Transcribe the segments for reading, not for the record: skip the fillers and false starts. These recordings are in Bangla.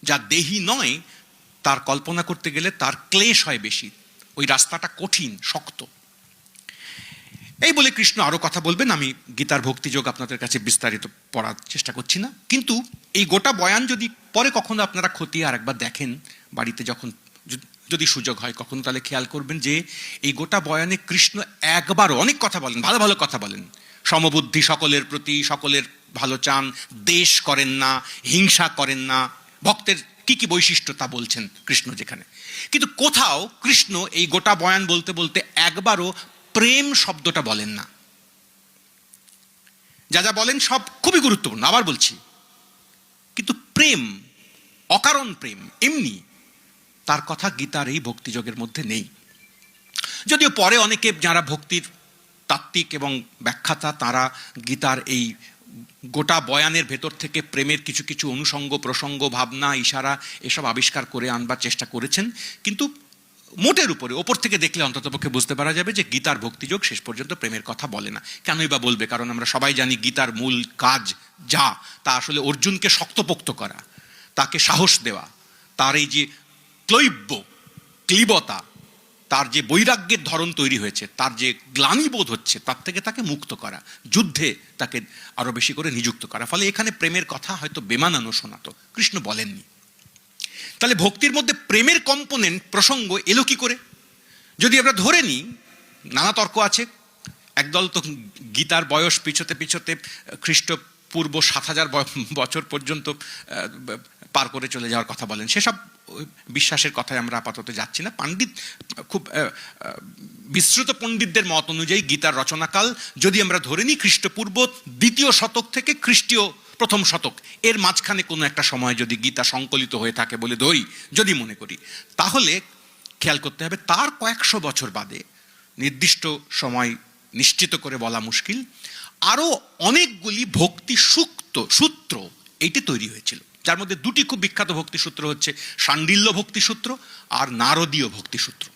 যা দেহি নয় তার কল্পনা করতে গেলে তার ক্লেশ হয় বেশি, ওই রাস্তাটা কঠিন শক্ত। এই বলে কৃষ্ণ আরো কথা বলবেন, আমি গীতার ভক্তিযোগ আপনাদের কাছে বিস্তারিত পড়ার চেষ্টা করছি না, কিন্তু এই গোটা বয়ান যদি পরে কখনো আপনারা খতিয়ে আর একবার দেখেন বাড়িতে, যখন যদি সুযোগ হয় কখনো, তাহলে খেয়াল করবেন যে এই গোটা বয়ানে কৃষ্ণ একবারও অনেক কথা বলেন, ভালো ভালো কথা বলেন, সমবুদ্ধি সকলের প্রতি, সকলের ভালো চান, দেশ করেন না, হিংসা করেন না, ভক্তের কি কি বৈশিষ্ট্য তা বলছেন কৃষ্ণ যেখানে। কিন্তু কোথাও কৃষ্ণ এই গোটা বয়ান বলতে বলতে একবারও প্রেম শব্দটা বলেন না। যা যা বলেন সব খুবই গুরুত্বপূর্ণ, আবার বলছি, কিন্তু প্রেম, অকারণ প্রেম এমনি, তার কথা গীতার এই ভক্তিযোগের মধ্যে নেই। যদিও পরে অনেকে যারা ভক্তির তাত্ত্বিক এবং ব্যাখ্যাতা, তারা গীতার এই গোটা বয়ানের ভেতর থেকে প্রেমের কিছু কিছু অনুষঙ্গ, প্রসঙ্গ, ভাবনা, ইশারা এসব আবিষ্কার করে আনবার চেষ্টা করেছেন, কিন্তু মোটের উপরে ওপর থেকে দেখলে অন্ততপক্ষে বুঝতে পারা যাবে যে গীতার ভক্তিযোগ শেষ পর্যন্ত প্রেমের কথা বলে না। কেনই বা বলবে? কারণ আমরা সবাই জানি গীতার মূল কাজ যা, তা আসলে অর্জুনকে শক্তপোক্ত করা, তাকে সাহস দেওয়া, তার এই যে ক্লীবতা, তার যে বৈরাগ্যের ধরন তৈরি হয়েছে, তার যে গ্লানি বোধ হচ্ছে, তার থেকে তাকে মুক্ত করা, যুদ্ধে তাকে আরো বেশি করে নিযুক্ত করা। ফলে এখানে প্রেমের কথা হয়তো বেমানানো শোনাতো, কৃষ্ণ বলেননি। তাহলে ভক্তির মধ্যে প্রেমের কম্পোনেন্ট, প্রসঙ্গ এলো কি করে? যদি আমরা ধরে নিই, নানা তর্ক আছে। একদল তো গীতার বয়স পিছোতে পিছোতে খ্রিস্টপূর্ব ৭,০০০ বছর পর্যন্ত পার করে চলে যাওয়ার কথা বলেন। সেসব বিশ্বাসের কথায় আমরা আপাতত যাচ্ছি না। খুব বিস্তৃত পণ্ডিতদের মত অনুযায়ী গীতার রচনাকাল যদি আমরা ধরে নিই খ্রিস্টপূর্ব ২য় শতক থেকে খ্রিস্টীয় ১ম শতক, এর মাঝখানে কোনো একটা সময় যদি গীতা সংকলিত হয়ে থাকে বলে ধরি, যদি মনে করি, তাহলে খেয়াল করতে হবে তার কয়েকশো বছর বাদে, নির্দিষ্ট সময় নিশ্চিত করে বলা মুশকিল, আরো অনেকগুলি ভক্তি সূত্র এইটি তৈরি হয়েছিল, যার মধ্যে দুটি খুব বিখ্যাত ভক্তিসূত্র হচ্ছে শাণ্ডিল্য ভক্তিসূত্র আর নারদীয় ভক্তিসূত্র।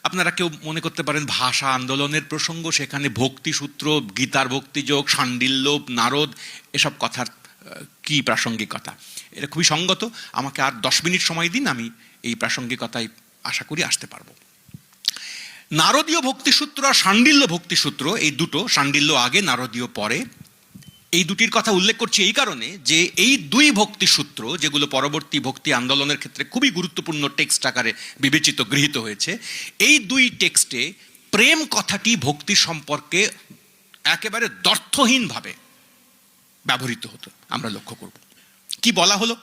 আপনারা কেউ মনে করতে পারেন ভাষা আন্দোলনের প্রসঙ্গ, সেখানে ভক্তিসূত্র, গীতার ভক্তিযোগ, শাণ্ডিল্য, নারদ, এসব কথার কি প্রাসঙ্গিকতা? এটা খুবই সঙ্গত। আমাকে আর 10 মিনিট সময় দিন, আমি এই প্রাসঙ্গিকতায় আশা করি আসতে পারবো। নারদীয় ভক্তিসূত্র আর শাণ্ডিল্য ভক্তিসূত্র, এই দুটো, শাণ্ডিল্য আগে, নারদীয় পরে, এই দুটির কথা উল্লেখ করছি এই কারণে যে এই দুই ভক্তিসূত্র, যেগুলো পরবর্তী ভক্তি আন্দোলনের ক্ষেত্রে খুবই গুরুত্বপূর্ণ টেক্সট আকারে বিবেচিত, গৃহীত হয়েছে, এই দুই টেক্সটে প্রেম কথাটি ভক্তি সম্পর্কে একেবারে দ্ব্যর্থহীনভাবে ব্যবহৃত হতো, আমরা লক্ষ্য করব। কি বলা হলো?